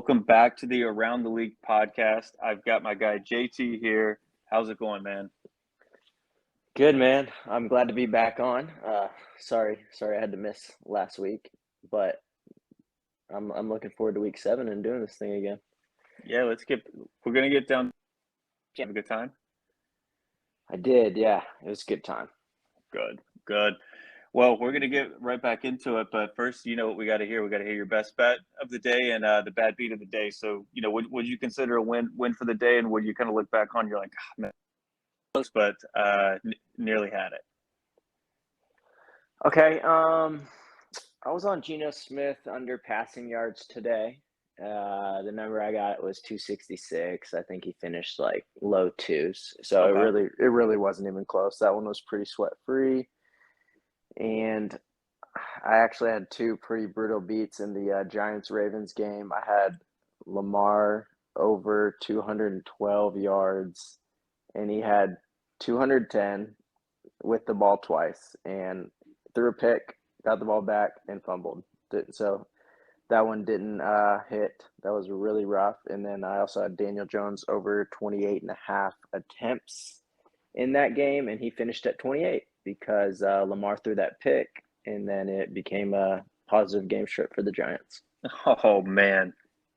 Welcome back to the Around the League podcast. I've got my guy JT here. How's it going, man? Good, man. I'm glad to be back on. Sorry I had to miss last week, but I'm looking forward to week 7 and doing this thing again. Yeah, we're gonna get down. Have a good time. I did, yeah. It was a good time. Good. Well, we're gonna get right back into it, but first, you know what we got to hear. We got to hear your best bet of the day and the bad beat of the day. So, would you consider a win for the day, and would you kind of look back on? You're like, oh, man, close, but nearly had it. Okay. I was on Geno Smith under passing yards today. The number I got was 266. I think he finished like low twos. So Okay. it really wasn't even close. That one was pretty sweat free. And I actually had 2 pretty brutal beats in the Giants-Ravens game. I had Lamar over 212 yards, and he had 210 with the ball twice, and threw a pick, got the ball back, and fumbled. So that one didn't hit. That was really rough. And then I also had Daniel Jones over 28.5 attempts in that game, and he finished at 28 because Lamar threw that pick, and then it became a positive game script for the Giants. Oh man.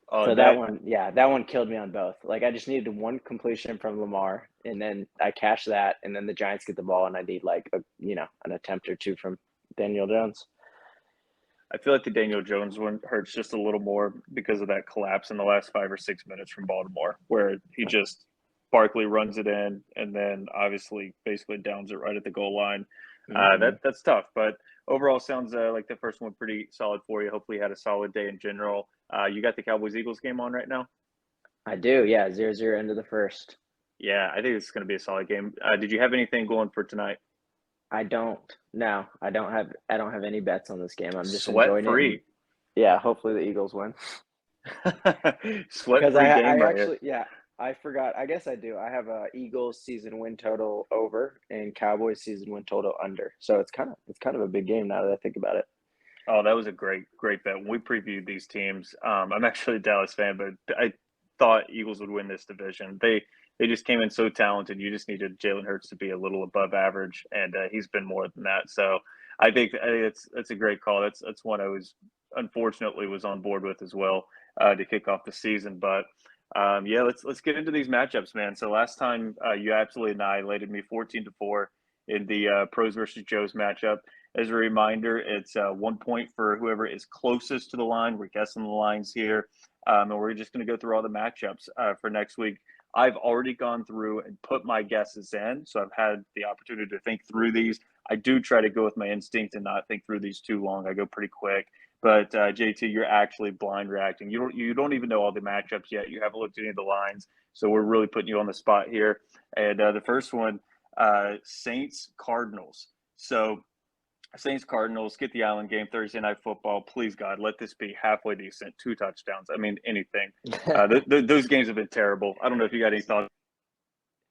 Oh, So that one killed me on both. Like, I just needed one completion from Lamar, and then I cash that, and then the Giants get the ball, and I need like an attempt or 2 from Daniel Jones. I feel like the Daniel Jones one hurts just a little more because of that collapse in the last 5 or 6 minutes from Baltimore, where Barkley runs it in and then obviously basically downs it right at the goal line. That's tough, but overall sounds like the first one pretty solid for you. Hopefully you had a solid day in general. You got the Cowboys-Eagles game on right now? I do, yeah. 0-0 into the first. Yeah, I think it's going to be a solid game. Did you have anything going for tonight? I don't. No, I don't have any bets on this game. I'm just Sweat enjoying it. free. Yeah, hopefully the Eagles win. Sweat Because free I game right actually, here. yeah, I forgot. I guess I do. I have a Eagles season win total over and Cowboys season win total under. So it's kind of a big game now that I think about it. Oh, that was a great bet. When we previewed these teams, I'm actually a Dallas fan, but I thought Eagles would win this division. They just came in so talented. You just needed Jalen Hurts to be a little above average, and he's been more than that. So I think that's a great call. That's one I was unfortunately was on board with as well to kick off the season. But yeah, let's get into these matchups, man. So last time you absolutely annihilated me 14-4 in the pros versus Joes matchup. As a reminder, it's 1 point for whoever is closest to the line. We're guessing the lines here, and we're just going to go through all the matchups for next week. I've already gone through and put my guesses in, so I've had the opportunity to think through these. I do try to go with my instinct and not think through these too long. I go pretty quick. But JT, you're actually blind reacting. You don't even know all the matchups yet. You haven't looked at any of the lines, so we're really putting you on the spot here. And the first one, Saints Cardinals. So Saints Cardinals, get the Island game, Thursday Night Football. Please, God, let this be halfway decent. 2 touchdowns. I mean, anything. Those games have been terrible. I don't know if you got any thoughts.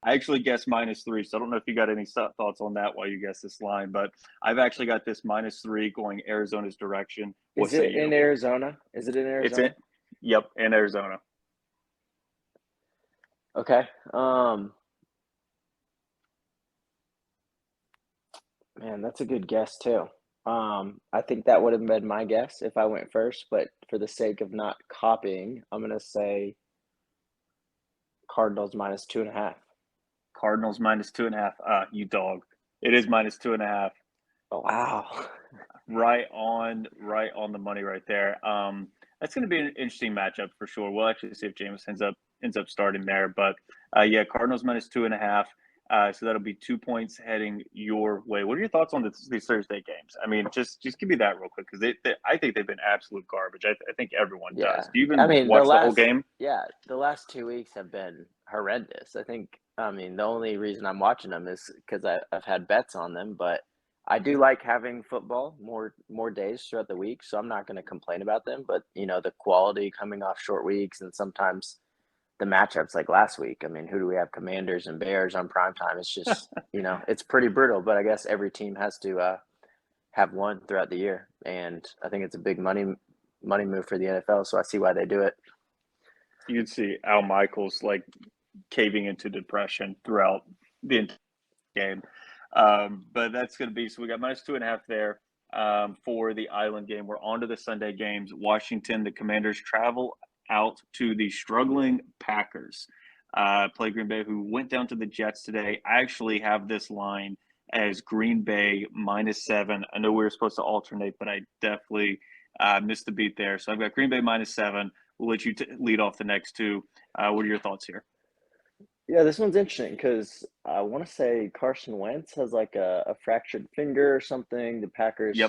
I actually guessed -3, so I don't know if you got any thoughts on that while you guess this line, but I've actually got this -3 going Arizona's direction. What Is say it you? in Arizona? Is it in It's Arizona? in, yep, in Arizona. Okay. Man, that's a good guess too. I think that would have been my guess if I went first, but for the sake of not copying, I'm gonna say Cardinals -2.5. Cardinals -2.5. You dog. It is -2.5. Oh, wow. Right on the money right there. That's going to be an interesting matchup for sure. We'll actually see if Jameis ends up starting there, but yeah, Cardinals -2.5. So that'll be 2 points heading your way. What are your thoughts on these Thursday games? I mean, just give me that real quick because I think they've been absolute garbage. I think everyone does. Yeah. Do you I even mean, watch the whole game? the last 2 weeks have been horrendous. I mean, the only reason I'm watching them is because I've had bets on them, but I do like having football more days throughout the week, so I'm not going to complain about them. But the quality coming off short weeks and sometimes the matchups like last week. I mean, who do we have? Commanders and Bears on primetime. It's just it's pretty brutal. But I guess every team has to have one throughout the year, and I think it's a big money move for the NFL. So I see why they do it. you'd see Al Michaels like caving into depression throughout the entire game. But that's going to be so. We got -2.5 there for the Island game. We're on to the Sunday games. Washington, the Commanders travel out to the struggling Packers. Play Green Bay, who went down to the Jets today. I actually have this line as Green Bay -7. I know we were supposed to alternate, but I definitely missed the beat there. So I've got Green Bay -7. We'll let you lead off the next two. What are your thoughts here? Yeah, this one's interesting because I want to say Carson Wentz has like a fractured finger or something. The Yep. Packers,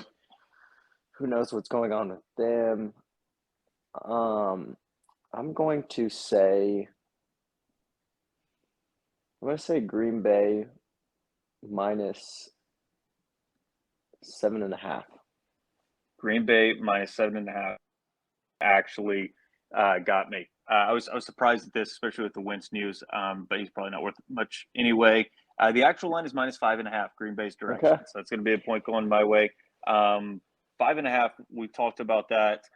who knows what's going on with them. I'm going to say Green Bay -7.5. Green Bay -7.5 actually got me. I was surprised at this, especially with the Wentz news. But he's probably not worth much anyway. The actual line is -5.5. Green Bay's direction, Okay. so it's going to be a point going my way. 5.5. We talked about that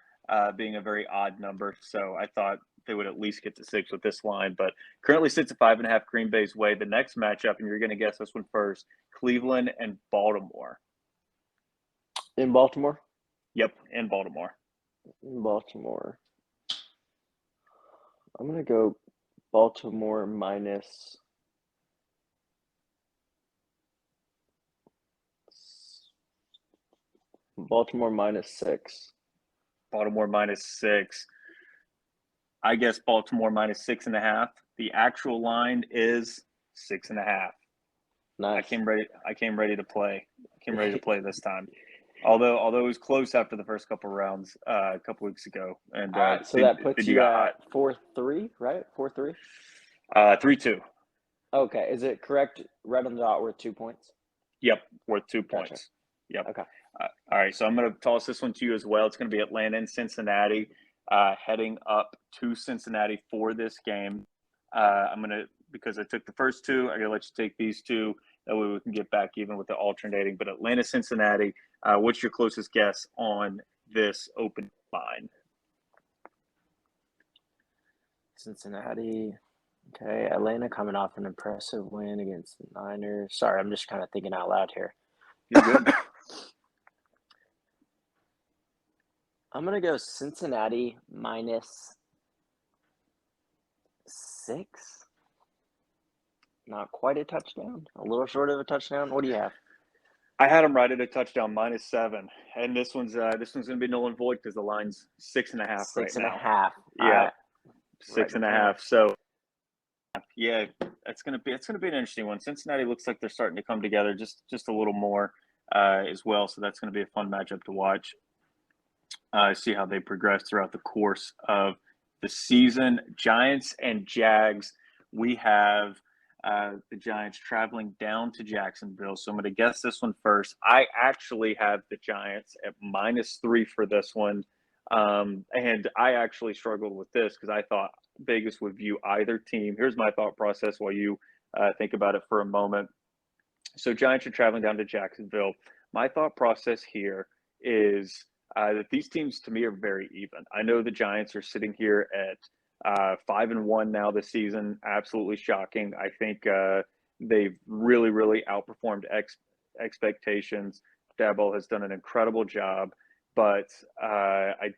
being a very odd number, so I thought they would at least get to 6 with this line. But currently sits at 5.5 Green Bay's way. The next matchup, and you're going to guess this one first: Cleveland and Baltimore. In Baltimore? Yep, in Baltimore. In Baltimore. I'm going to go Baltimore -6. Baltimore -6. I guess Baltimore -6.5. The actual line is 6.5. Nice. I came ready to play. This time. Although it was close after the first couple rounds a couple weeks ago. And All right, so that puts you at 4-3, right? 4-3? 3-2. Okay, is it correct? Right on the dot, worth 2 points. Yep, worth 2 Gotcha. points. Yep. Okay. All right, so I'm going to toss this one to you as well. It's going to be Atlanta and Cincinnati, heading up to Cincinnati for this game. Because I took the first two, I'm going to let you take these two. That way we can get back even with the alternating. But Atlanta, Cincinnati, what's your closest guess on this open line? Cincinnati. Okay, Atlanta coming off an impressive win against the Niners. Sorry, I'm just kind of thinking out loud here. You're good. I'm going to go Cincinnati -6. Not quite a touchdown. A little short of a touchdown. What do you have? I had them right at a touchdown, -7, and this one's going to be null and void because the line's 6.5 right now. 6.5. Yeah, right. 6.5. So yeah, it's going to be an interesting one. Cincinnati looks like they're starting to come together just a little more as well. So that's going to be a fun matchup to watch. See how they progress throughout the course of the season. Giants and Jags. We have the Giants traveling down to Jacksonville. So I'm going to guess this one first. I actually have the Giants at -3 for this one. And I actually struggled with this because I thought Vegas would view either team. Here's my thought process while you think about it for a moment. So Giants are traveling down to Jacksonville. My thought process here is that these teams to me are very even. I know the Giants are sitting here at 5-1 now this season. Absolutely shocking. I think they've really outperformed expectations. Dabo has done an incredible job, but I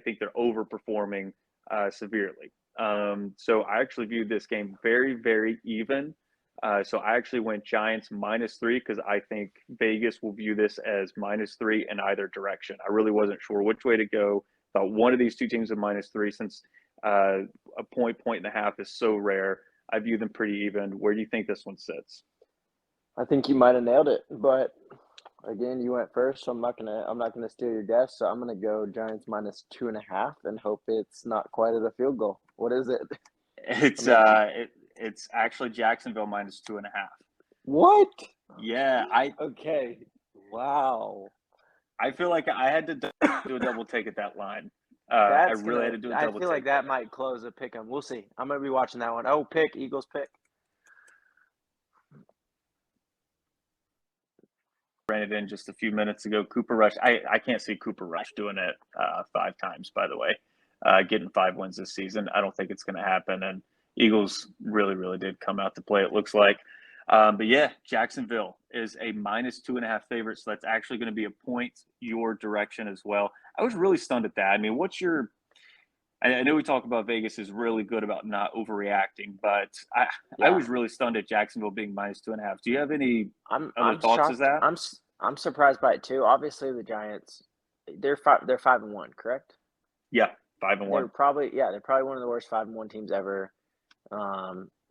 think they're overperforming severely. So I actually view this game very even. So I actually went Giants -3 because I think Vegas will view this as -3 in either direction. I really wasn't sure which way to go. Thought one of these two teams at -3 since a point and a half is so rare. I view them pretty even. Where do you think this one sits? I think you might have nailed it, but again, you went first, so I'm not gonna steal your guess. So I'm gonna go Giants -2.5 and hope it's not quite at a field goal. What is it? It's actually Jacksonville -2.5. What? Yeah, Okay. Wow. I feel like I had to do a double take at that line. I really had to do a double take. I feel like that might close a pick 'em. We'll see. I'm gonna be watching that one. Oh, Eagles pick. Ran it in just a few minutes ago. Cooper Rush. I can't see Cooper Rush doing it 5 times, by the way. getting 5 wins this season. I don't think it's going to happen. And Eagles really, really did come out to play, it looks like. But yeah, Jacksonville is a -2.5 favorite, so that's actually going to be a point your direction as well. I was really stunned at that. I mean, I know we talk about Vegas is really good about not overreacting, but I Yeah, was really stunned at Jacksonville being -2.5. Do you have any other I'm thoughts as shocked. that? I'm surprised by it too. Obviously, the Giants, they're 5-1, correct? Yeah, 5-1. They're probably one of the worst 5-1 teams ever.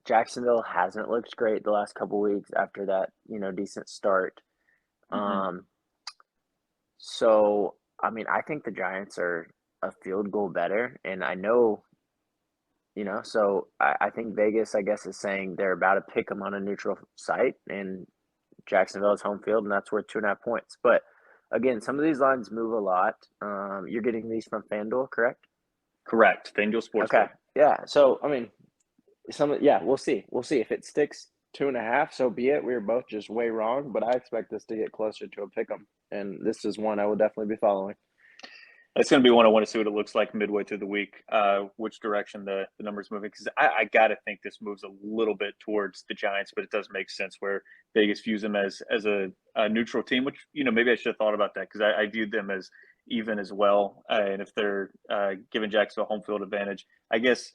Jacksonville hasn't looked great the last couple weeks after that, decent start. Mm-hmm. Um, so I mean, I think the Giants are a field goal better, and I know, so I think Vegas, I guess, is saying they're about to pick them on a neutral site, and Jacksonville is home field, and that's worth 2.5 points. But again, some of these lines move a lot. You're getting these from FanDuel, correct? Correct. Fanduel Okay. Sportsbook. Yeah. So I mean, we'll see. We'll see if it sticks 2.5. So be it. We were both just way wrong, but I expect this to get closer to a pick 'em, and this is one I will definitely be following. It's going to be one I want to see what it looks like midway through the week, which direction the numbers moving. Because I got to think this moves a little bit towards the Giants, but it does make sense where Vegas views them as a neutral team, which, maybe I should have thought about that because I viewed them as even as well. And if they're giving Jacksonville home field advantage, I guess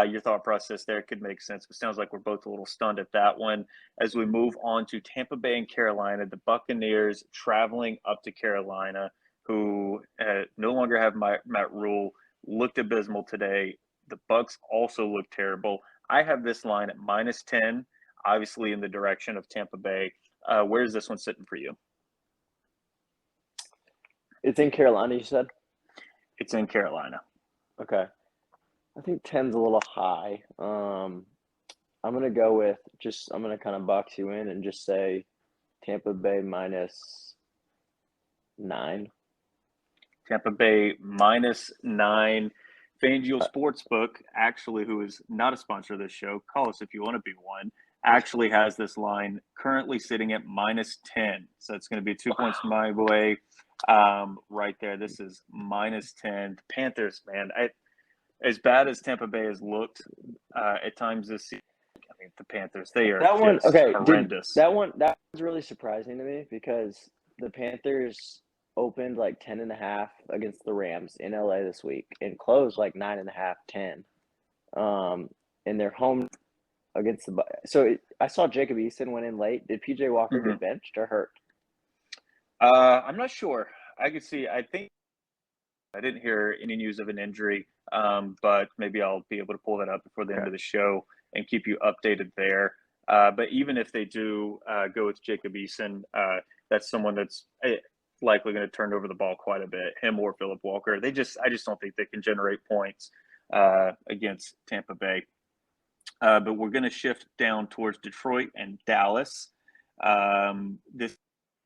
your thought process there could make sense. But it sounds like we're both a little stunned at that one. As we move on to Tampa Bay and Carolina, the Buccaneers traveling up to Carolina, who no longer have Matt Rule, looked abysmal today. The Bucs also look terrible. I have this line at -10, obviously in the direction of Tampa Bay. Where's this one sitting for you? It's in Carolina, you said? It's in Carolina. Okay. I think 10's a little high. I'm gonna go with I'm gonna kind of box you in and just say Tampa Bay -9. Tampa Bay -9. Fanduel Sportsbook, actually, who is not a sponsor of this show, call us if you want to be one, actually has this line currently sitting at -10. So it's going to be 2 points my way right there. This is -10. The Panthers, man, as bad as Tampa Bay has looked at times this season, I mean, the Panthers, they are That one, just okay, horrendous. that was really surprising to me because the Panthers opened like 10.5 against the Rams in LA this week and closed like 9.5, 10. And they're home against I saw Jacob Eason went in late. Did PJ Walker get benched or hurt? I'm not sure. I could see. I think I didn't hear any news of an injury, but maybe I'll be able to pull that up before the end of the show and keep you updated there. But even if they do go with Jacob Eason, that's someone that's likely going to turn over the ball quite a bit. Him or Philip Walker. I just don't think they can generate points against Tampa Bay. But we're going to shift down towards Detroit and Dallas. This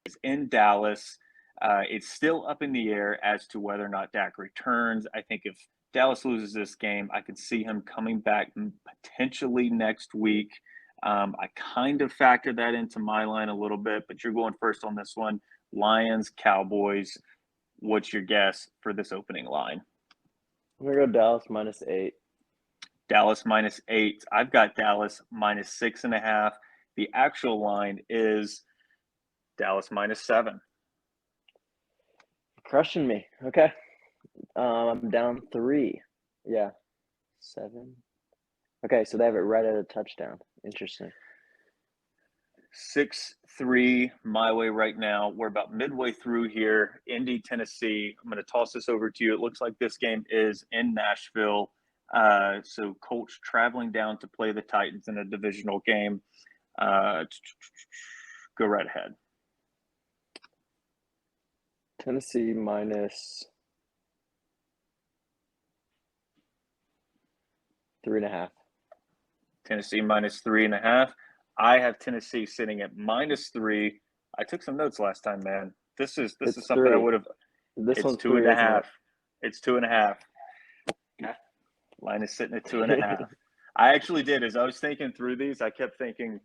is in Dallas. It's still up in the air as to whether or not Dak returns. I think if Dallas loses this game, I could see him coming back potentially next week. I kind of factored that into my line a little bit, but you're going first on this one. Lions, Cowboys. What's your guess for this opening line? I'm going to go Dallas -8. Dallas -8. I've got Dallas -6.5. The actual line is Dallas -7. Crushing me. Okay. I'm down 3. Yeah. 7. Okay, so they have it right at a touchdown. Interesting. 6-3 my way right now. We're about midway through here. Indy, Tennessee. I'm going to toss this over to you. It looks like this game is in Nashville. So Colts traveling down to play the Titans in a divisional game. Go right ahead. Tennessee -3.5. Tennessee -3.5. I have Tennessee sitting at -3. I took some notes last time, man. This is something 3. I would have. This It's one's 2.5. It? It's 2.5. Line is sitting at 2.5. I actually did. As I was thinking through these, I kept thinking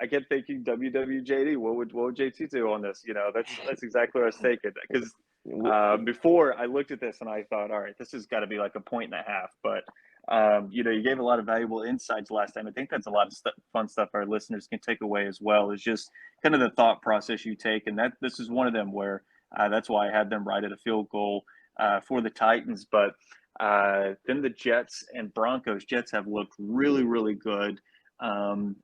WWJD. What would JT do on this? That's exactly what I was thinking. Because Before I looked at this and I thought, all right, this has got to be like a point and a half. But you gave a lot of valuable insights last time. I think that's a lot of fun stuff our listeners can take away as well. Is just kind of the thought process you take, and that this is one of them where that's why I had them right at a field goal for the Titans. But then the Jets and Broncos. Jets have looked really, really good. And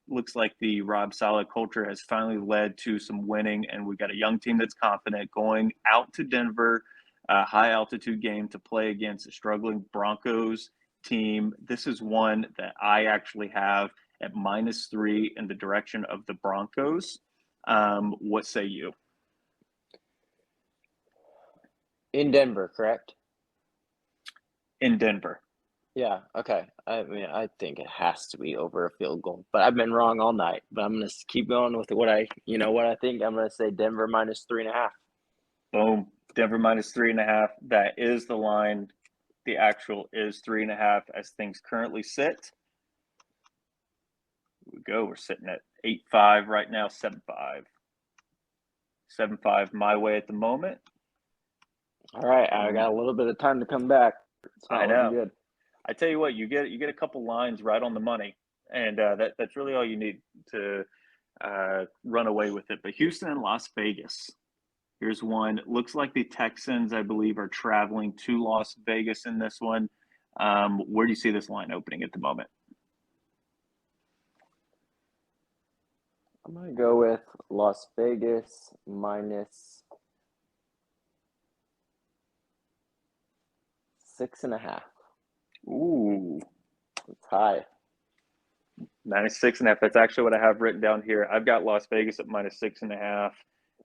looks like the Rob Saleh culture has finally led to some winning, and we've got a young team that's confident going out to Denver, a high altitude game to play against a struggling Broncos team. This is one that I actually have at -3 in the direction of the Broncos. What say you? In Denver, correct? In Denver. Yeah, okay. I mean, I think it has to be over a field goal, but I've been wrong all night. But I'm gonna keep going with what I think. I'm gonna say Denver -3.5. Boom. Denver -3.5. That is the line. The actual is 3.5 as things currently sit. Here we go. We're sitting at 8-5 right now. 7-5. 7-5 my way at the moment. All right, I got a little bit of time to come back. It's not I know. looking good. I tell you what, you get a couple lines right on the money, and that's really all you need to run away with it. But Houston and Las Vegas. Here's one. It looks like the Texans, I believe, are traveling to Las Vegas in this one. Where do you see this line opening at the moment? I'm gonna go with Las Vegas -6.5. Ooh, It's high. -6.5. That's actually what I have written down here. I've got Las Vegas at -6.5,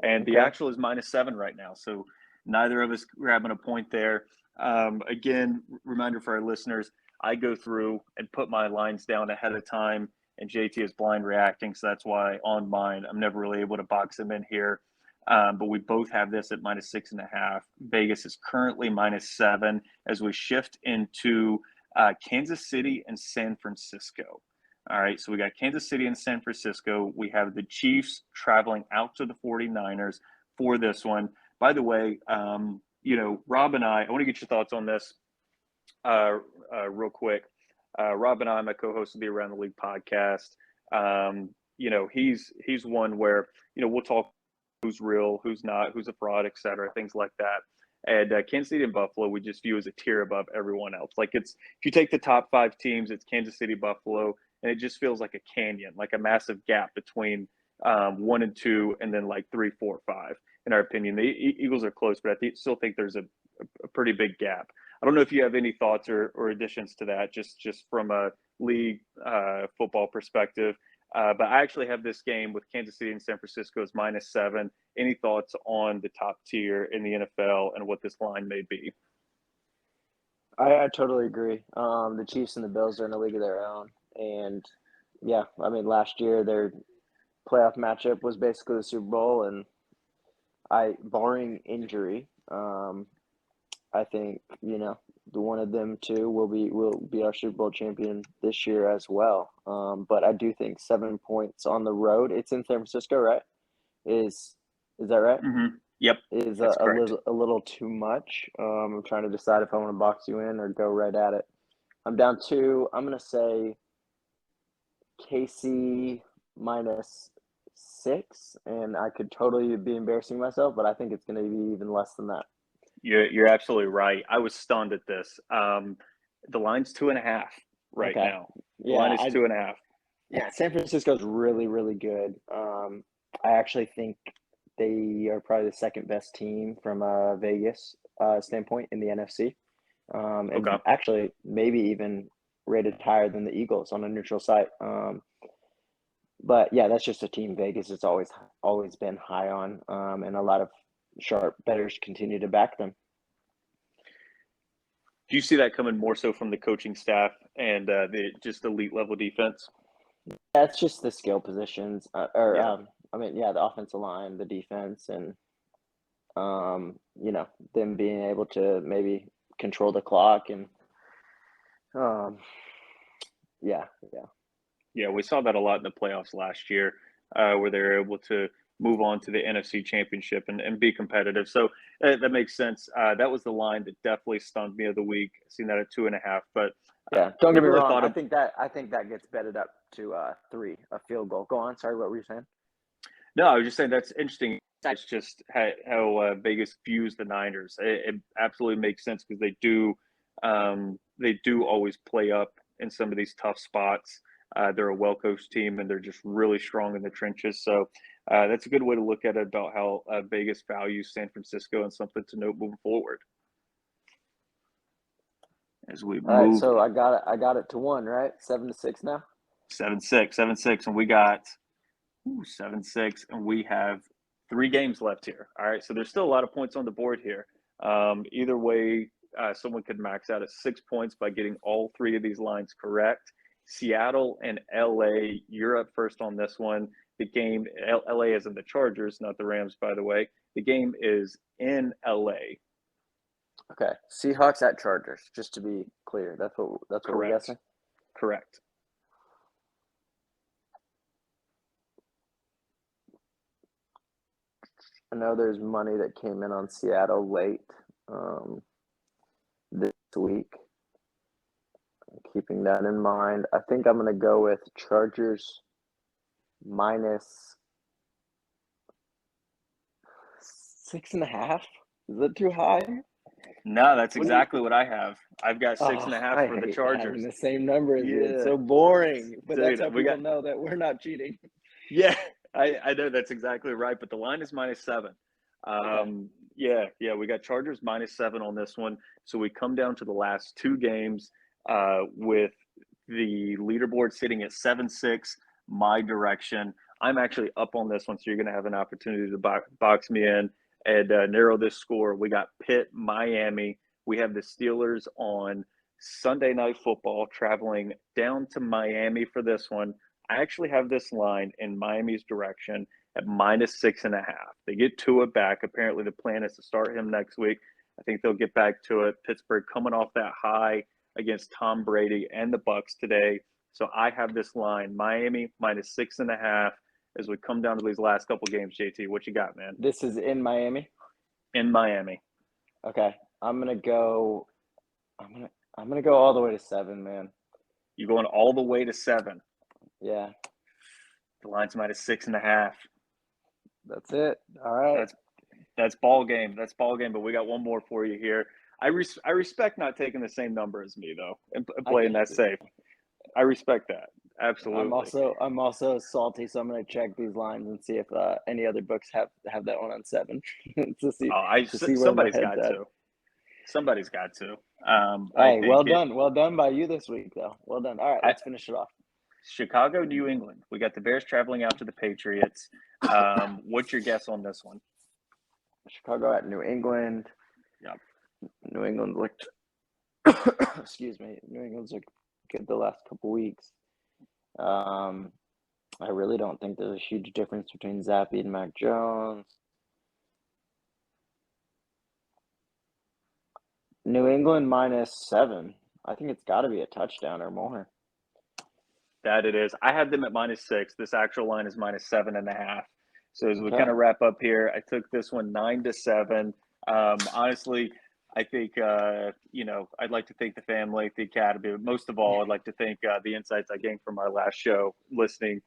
and the actual is -7 right now. So neither of us grabbing a point there. Again, reminder for our listeners: I go through and put my lines down ahead of time, and JT is blind reacting. So that's why on mine, I'm never really able to box him in here. But we both have this at -6.5. Vegas is currently -7 as we shift into Kansas City and San Francisco. All right, so we got Kansas City and San Francisco. We have the Chiefs traveling out to the 49ers for this one. By the way, Rob and I want to get your thoughts on this real quick. Rob and I, my co-host of the Around the League podcast, he's one where, we'll talk who's real, who's not, who's a fraud, et cetera, things like that. And Kansas City and Buffalo, we just view as a tier above everyone else. Like if you take the top 5 teams, it's Kansas City, Buffalo, and it just feels like a canyon, like a massive gap between 1 and 2, and then like 3, 4, 5. In our opinion, the Eagles are close, but I still think there's a pretty big gap. I don't know if you have any thoughts or additions to that, just from a league football perspective. But I actually have this game with Kansas City and San Francisco as -7. Any thoughts on the top tier in the NFL and what this line may be? I totally agree. The Chiefs and the Bills are in a league of their own. And, yeah, I mean, last year their playoff matchup was basically the Super Bowl. And barring injury, I think, the one of them two will be our Super Bowl champion this year as well. But I do think 7 points on the road. It's in San Francisco, right? Is that right? Mm-hmm. Yep. Is a little too much. I'm trying to decide if I want to box you in or go right at it. I'm down 2. I'm gonna say KC -6, and I could totally be embarrassing myself, but I think it's gonna be even less than that. You're absolutely right. I was stunned at this. The line's 2.5 right now. The line is 2.5. Yeah, San Francisco's really, really good. I actually think they are probably the second best team from a Vegas standpoint in the NFC. And actually maybe even rated higher than the Eagles on a neutral site. But yeah, that's just a team Vegas has always been high on, and a lot of sharp bettors continue to back them. Do you see that coming more so from the coaching staff and just elite level defense? That's just the skill positions, the offensive line, the defense, and them being able to maybe control the clock and Yeah, we saw that a lot in the playoffs last year, where they were able to move on to the NFC Championship and be competitive. So that makes sense. That was the line that definitely stunned me of the week. Seen that at 2.5, but Yeah, don't get me really wrong. I think that gets betted up to 3, a field goal. Go on. Sorry, what were you saying? No, I was just saying that's interesting. It's just how Vegas views the Niners. It absolutely makes sense because they do always play up in some of these tough spots. They're a well-coached team, and they're just really strong in the trenches. So that's a good way to look at it about how Vegas values San Francisco, and something to note moving forward. As we All right, move, so I got it to 1, right? 7-6 now. 7-6, and we got 7-6, and we have 3 games left here. All right, so there's still a lot of points on the board here. Either way, someone could max out at 6 points by getting all 3 of these lines correct. Seattle and LA, you're up first on this one. The game, LA is in the Chargers, not the Rams, by the way. The game is in LA. Okay, Seahawks at Chargers. Just to be clear, that's what we're guessing. Correct. I know there's money that came in on Seattle late this week. Keeping that in mind, I think I'm going to go with Chargers minus 6.5. Is that too high? No, that's exactly what I have. I've got 6.5 for the Chargers. Having the same number as you. It's so boring. But Dude, that's how people know that we're not cheating. Yeah, I know that's exactly right. But the line is -7. Okay. Yeah, we got Chargers -7 on this one. So we come down to the last 2 games with the leaderboard sitting at 7-6, my direction. I'm actually up on this one, so you're going to have an opportunity to box me in and narrow this score. We got Pitt, Miami. We have the Steelers on Sunday Night Football traveling down to Miami for this one. I actually have this line in Miami's direction at -6.5. They get Tua back. Apparently, the plan is to start him next week. I think they'll get back to it. Pittsburgh coming off that high against Tom Brady and the Bucs today. So I have this line, Miami -6.5, as we come down to these last couple games. JT, what you got, man? This is in Miami? In Miami. Okay. I'm gonna go all the way to 7, man. You going all the way to 7? Yeah. The line's -6.5. That's it. All right. That's ball game. But we got one more for you here. I respect not taking the same number as me though, and playing that safe. I respect that. Absolutely. I'm also salty, so I'm going to check these lines and see if any other books have that one on 7 to see. Somebody's got to. Somebody's got to. Hey, well done by you this week, though. Well done. All right, let's finish it off. Chicago, New England. We got the Bears traveling out to the Patriots. What's your guess on this one? Chicago at New England. Yep. New England looked. Excuse me. New England's looked good the last couple weeks. I really don't think there's a huge difference between Zappy and Mac Jones. New England -7. I think it's got to be a touchdown or more. That it is. I had them at -6. This actual line is -7.5. So as we kind of wrap up here, I took this one 9-7. Honestly, I think, I'd like to thank the family, the academy, but most of all, I'd like to thank the insights I gained from our last show, listening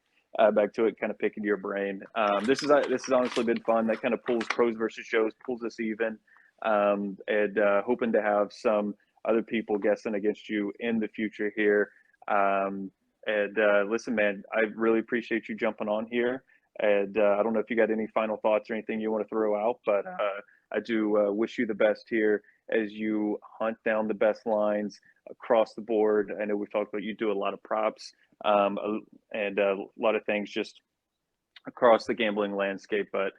back to it, kind of picking your brain. This has honestly been fun. That kind of pulls pros versus shows, pulls us even, and hoping to have some other people guessing against you in the future here. Listen, man, I really appreciate you jumping on here. And I don't know if you got any final thoughts or anything you want to throw out, but I do wish you the best here as you hunt down the best lines across the board. I know we've talked about you do a lot of props and a lot of things just across the gambling landscape. But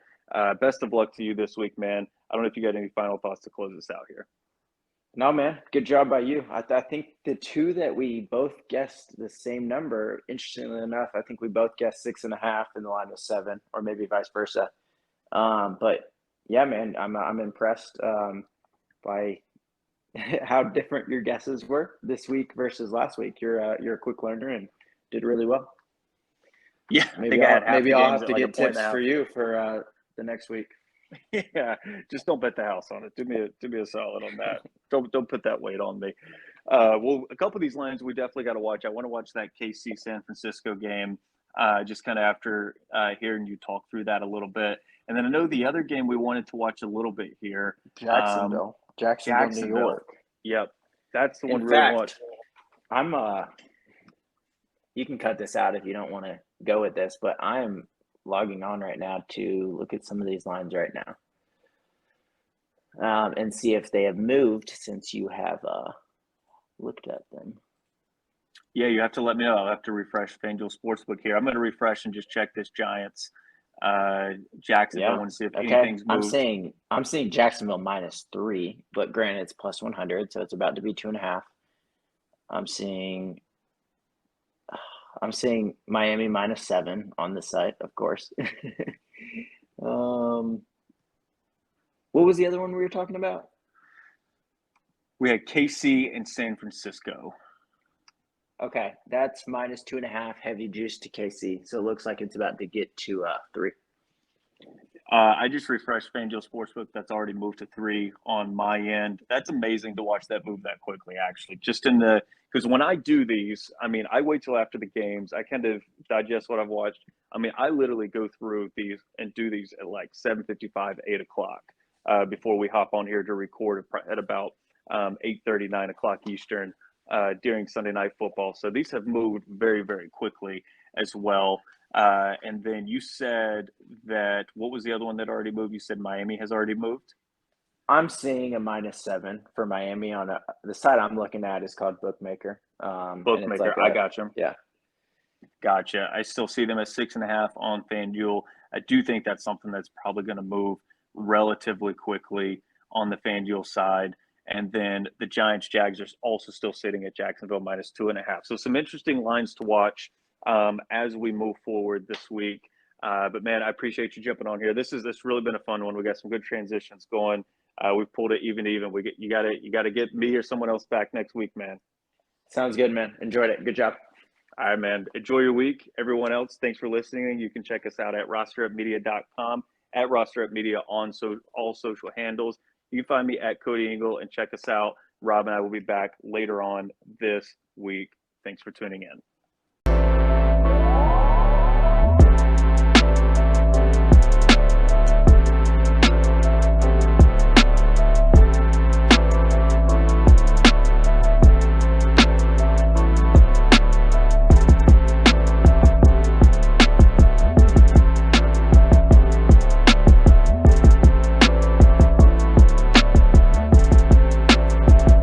best of luck to you this week, man. I don't know if you got any final thoughts to close us out here. No, man. Good job by you. I think the 2 that we both guessed the same number, interestingly enough, I think we both guessed 6.5 and the line was 7, or maybe vice versa. But yeah, man, I'm impressed by how different your guesses were this week versus last week. You're a quick learner and did really well. Yeah, I think Maybe I had half the I'll games have at to like a get point and tips a half. for you for the next week. Yeah, just don't bet the house on it. Do me a solid on that. Don't put that weight on me. Well, a couple of these lines we definitely got to watch. I want to watch that KC San Francisco game. Just kind of after hearing you talk through that a little bit, and then I know the other game we wanted to watch a little bit here. Jacksonville, New Jacksonville. York. Yep, that's the one In we really want. fact, I'm you can cut this out if you don't want to go with this, but I am logging on right now to look at some of these lines right now, and see if they have moved since you have looked at them. Yeah, you have to let me know. I'll have to refresh Fanduel Sportsbook here. I'm going to refresh and just check this Giants Jacksonville. I want to see if anything's moved. I'm seeing Jacksonville -3, but granted it's +100, so it's about to be 2.5. I'm seeing Miami -7 on the site, of course. What was the other one we were talking about? We had KC and San Francisco. Okay, that's -2.5, heavy juice to KC. So it looks like it's about to get to 3. I just refreshed Fanduel Sportsbook. That's already moved to 3 on my end. That's amazing to watch that move that quickly, actually. Because when I do these, I mean, I wait till after the games. I kind of digest what I've watched. I mean, I literally go through these and do these at like 7:55, 8 o'clock before we hop on here to record at about 8:30, 9 o'clock Eastern during Sunday Night Football. So these have moved very, very quickly as well. And then you said that what was the other one that already moved? You said Miami has already moved. I'm seeing a -7 for Miami on the site I'm looking at is called Bookmaker. Bookmaker, I got you. Yeah. Gotcha. I still see them at 6.5 on FanDuel. I do think that's something that's probably going to move relatively quickly on the FanDuel side. And then the Giants Jags are also still sitting at Jacksonville -2.5. So some interesting lines to watch as we move forward this week. But man, I appreciate you jumping on here. This really been a fun one. We got some good transitions going. We've pulled it even. You gotta get me or someone else back next week, man. Sounds good, man. Enjoyed it. Good job. All right, man. Enjoy your week. Everyone else, thanks for listening. You can check us out at rosterupmedia.com, at rosterupmedia on all social handles. You can find me at Cody Engel and check us out. Rob and I will be back later on this week. Thanks for tuning in.